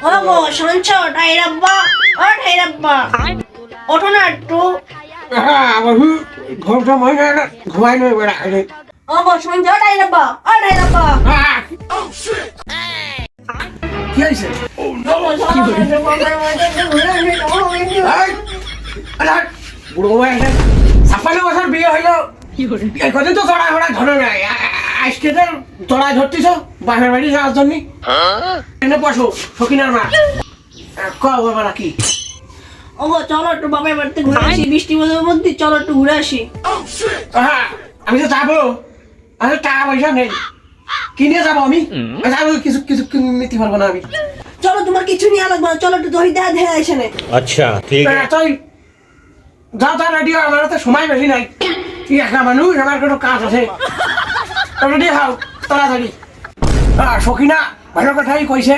ও গো শুনছো ডাইরাব্বা, ও ডাইরাব্বা, ওঠো না একটু। আমার ঘরটা মহিলা ঘুমাই নয় বেড়া ও গো শুনছো ডাইরাব্বা, ও ডাইরাব্বা। কি হয়েছে? বুড়ো ভাই ছাপ্পান্ন বছর বিয়ে হইলো কদিন তো চড়াই হড়াই ধরে নাই আজকে তো চড়াই ধরতেছ বাপের বাড়ি যাওয়ার জন্য এনে বসো সখিনার মা বাবা নাকি ও গো চলো একটু বাপের বাড়িতে ঘুরে আসি, বৃষ্টি মধ্যে চলো একটু ঘুরে আসি। হ্যাঁ আমি তো যাবো, আমি টাকা পয়সা নেই, কিনে যাবো আমি যাবো, কিছু কিছু নিতে পারবো না আমি। চলো তোমার কিছু নিয়ে লাগবে না, চলো একটু দড়ি দেখা দেখা এসে নে। अच्छा ठीक है তুই যাও তার রেডি আমার তো সময় বেশি নাই, তুই একা মানুষ আমার কোনো কাজ আছে, রেডি হও তাড়াতাড়ি। সখিনা ভালো কথাই কইছে,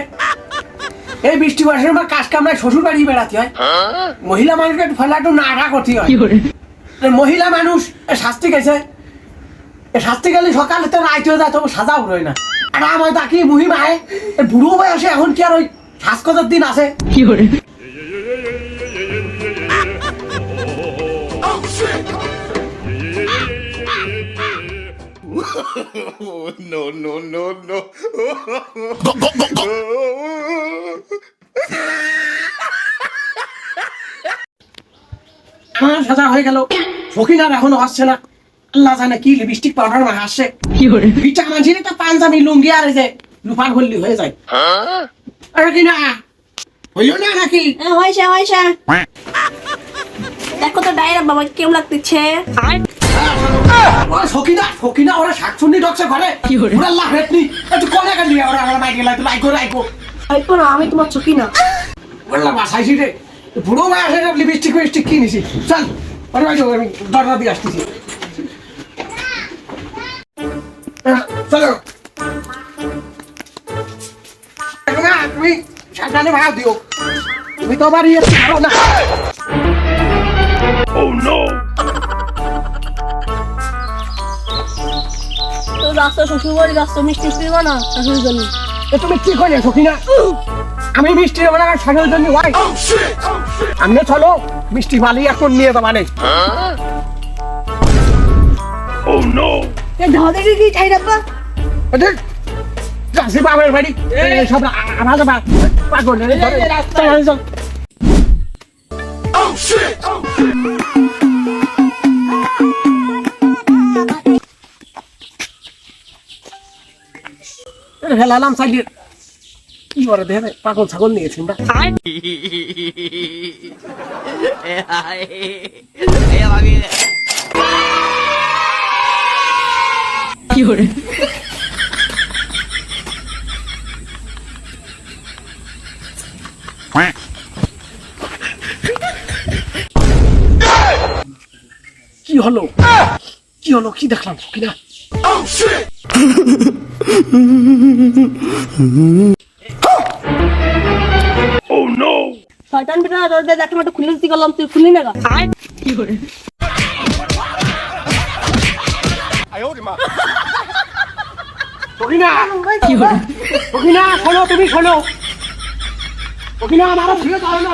এই বৃষ্টি মাসের বা কাজ কামড়ায় শ্বশুর বাড়ি বেড়াতে হয়, মহিলা মানুষকে ফেলা একটু নাড়া করতে হয়। মহিলা মানুষ শাস্তি গেছে, শাস্তি গেলে সকালে তো রাইতেও যায় তবু সাজাও রয় না। আর আমার তাকে মহিমায় বুড়ো বয়সে এখন কি আর ওই শ্বাসকতার দিন আছে? no no no no আমার সাজা হয়ে গেল, সখিনার এখনো আসছে না, আল্লাহ জানে কি লিপস্টিক পাউডার মা আসছে। বিটা মাঝির একটা পাঞ্জাবি লুঙ্গি আর এই যে লুফার হল্লি হয়ে যায়। আরে কি না হইল না নাকি? হয়েছে হয়েছে, দেখো তো ডাইরাব্বা বাবা কেমন লাগতেছে। সখিনা সখিনা ওরা শাকসুন্নি ডকছে ঘরে ওরা লাফেটনি একটু কোনে গেলি ওরা আমার মাইকে লাইতো লাইকো লাইকো হয়তো না, আমি তোমার চকি না। ওরা বাসাইছি রে বুড়ো ভাই আসে লিপস্টিক ফিপস্টিক কিনেছি, চল ওরে ভাই আমি দরজা দিয়ে আসতেছি। চলো না তুমি সাবধানে ভাড়া দিও, তুমি তো বাড়ি আসতে পারো না। তো রাস্তা শ্বশুর বাড়ি রাস্তা মিষ্টি দিবা না শাশুড়ির জন্য। তুমি কি করে সখিনা? আমি মিষ্টি দেবো না শাশুড়ির জন্য ভাই, আমি চলো মিষ্টি বালি এখন নিয়ে যাবা নেই। ধাঁধা কি ডাইরাব্বা? যাচ্ছি বাবার বাড়ি সব আমার পাগল হেলালাম সাইডে কি করে দেখে পাগল ছাগল নিয়েছি আমরা। কি করে কি হলো কি হলো কি দেখলাম কিনা? শয়তান বেটা দরজা দেখে একটু খুলে দিতে গেলাম, তুই খুলি না গা। কি করে সখিনা কি হলো? সখিনা শোনো, তুমি শোনো, সখিনা আমার ফিরে যাও না।